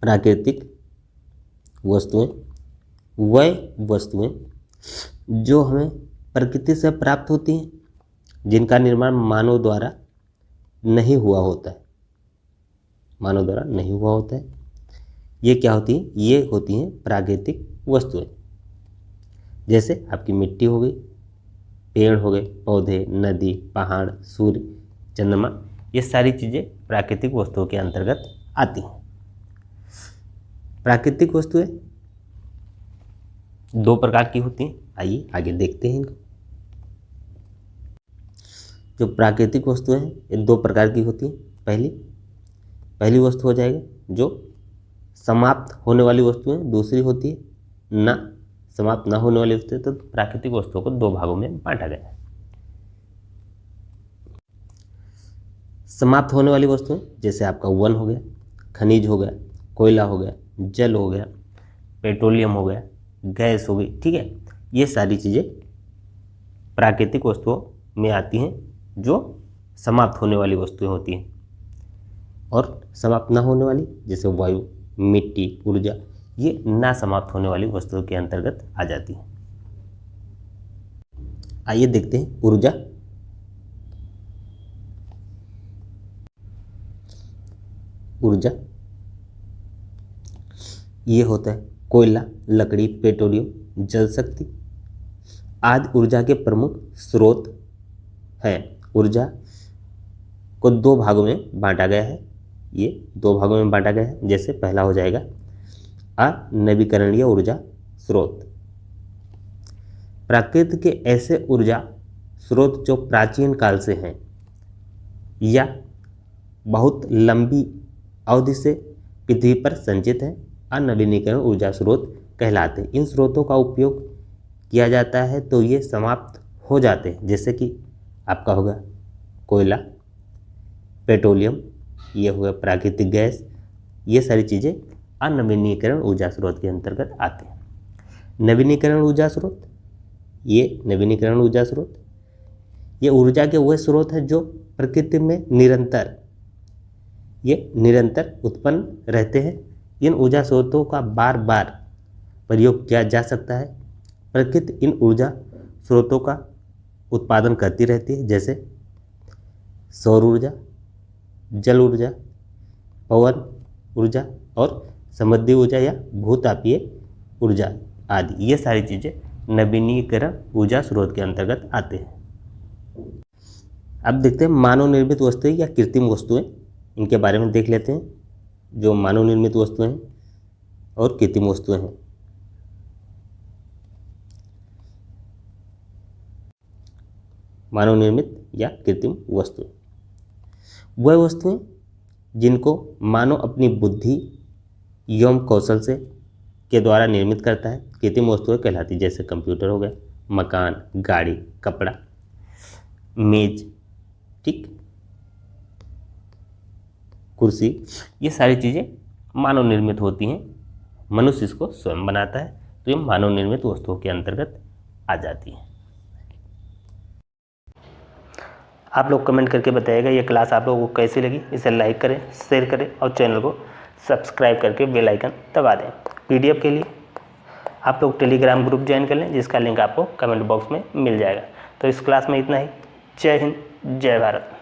प्राकृतिक वस्तुएं वह वस्तुएं जो हमें प्रकृति से प्राप्त होती हैं, जिनका निर्माण मानव द्वारा नहीं हुआ होता है, मानव द्वारा नहीं हुआ होता है। ये क्या होती हैं? ये होती हैं प्राकृतिक वस्तुएं। जैसे आपकी मिट्टी हो गई, पेड़ हो गए, पौधे, नदी, पहाड़, सूर्य, चंद्रमा, ये सारी चीज़ें प्राकृतिक वस्तुओं के अंतर्गत आती हैं। प्राकृतिक वस्तुएं दो प्रकार की होती हैं, आइए आगे देखते हैं इनको। जो प्राकृतिक वस्तुएं हैं ये दो प्रकार की होती हैं। पहली वस्तु हो जाएगा जो समाप्त होने वाली वस्तुएं, दूसरी होती है ना समाप्त ना होने वाली वस्तुएं। तो प्राकृतिक वस्तुओं को दो भागों में बांटा गया है। समाप्त होने वाली वस्तुएं जैसे आपका वन हो गया, खनिज हो गया, कोयला हो गया, जल हो गया, पेट्रोलियम हो गया, गैस हो गई, ठीक है। ये सारी चीज़ें प्राकृतिक वस्तुओं में आती हैं जो समाप्त होने वाली वस्तुएं होती हैं। और समाप्त ना होने वाली जैसे वायु, मिट्टी, ऊर्जा, ये ना समाप्त होने वाली वस्तुओं के अंतर्गत आ जाती हैं। आइए देखते हैं ऊर्जा। ऊर्जा ये होता है कोयला, लकड़ी, पेट्रोलियम, जल शक्ति आदि ऊर्जा के प्रमुख स्रोत हैं। ऊर्जा को दो भागों में बांटा गया है। ये दो भागों में बांटा गया है। जैसे पहला हो जाएगा अनवीकरणीय ऊर्जा स्रोत। प्रकृति के ऐसे ऊर्जा स्रोत जो प्राचीन काल से हैं या बहुत लंबी अवधि से पृथ्वी पर संचित हैं, अनवीनीकरण ऊर्जा स्रोत कहलाते हैं। इन स्रोतों का उपयोग किया जाता है तो ये समाप्त हो जाते हैं। जैसे कि आपका होगा कोयला, पेट्रोलियम, ये होगा प्राकृतिक गैस, ये सारी चीज़ें अनवीनीकरण ऊर्जा स्रोत के अंतर्गत आते हैं। नवीनीकरण ऊर्जा स्रोत, ये नवीनीकरण ऊर्जा स्रोत ये ऊर्जा के वह स्रोत हैं जो प्रकृति में निरंतर उत्पन्न रहते हैं। इन ऊर्जा स्रोतों का बार बार प्रयोग किया जा सकता है। प्रकृति इन ऊर्जा स्रोतों का उत्पादन करती रहती है। जैसे सौर ऊर्जा, जल ऊर्जा, पवन ऊर्जा और समुद्री ऊर्जा या भूतापीय ऊर्जा आदि। ये सारी चीज़ें नवीनीकरण ऊर्जा स्रोत के अंतर्गत आते हैं। अब देखते हैं मानव निर्मित वस्तुएं या कृत्रिम वस्तुएं, इनके बारे में देख लेते हैं। जो मानव निर्मित वस्तुएं हैं और कृत्रिम वस्तुएं हैं। मानव निर्मित या कृत्रिम वस्तुएं वह वस्तुएं जिनको मानव अपनी बुद्धि एवं कौशल से के द्वारा निर्मित करता है, कृत्रिम वस्तुएं कहलाती है। जैसे कंप्यूटर हो गया, मकान, गाड़ी, कपड़ा, मेज, ठीक, कुर्सी, ये सारी चीज़ें मानव निर्मित होती हैं। मनुष्य इसको स्वयं बनाता है, तो ये मानव निर्मित वस्तुओं के अंतर्गत आ जाती हैं। आप लोग कमेंट करके बताइएगा ये क्लास आप लोगों को कैसी लगी। इसे लाइक करें, शेयर करें और चैनल को सब्सक्राइब करके बेल आइकन दबा दें। पीडीएफ के लिए आप लोग टेलीग्राम ग्रुप ज्वाइन कर लें, जिसका लिंक आपको कमेंट बॉक्स में मिल जाएगा। तो इस क्लास में इतना ही। जय हिंद, जय भारत।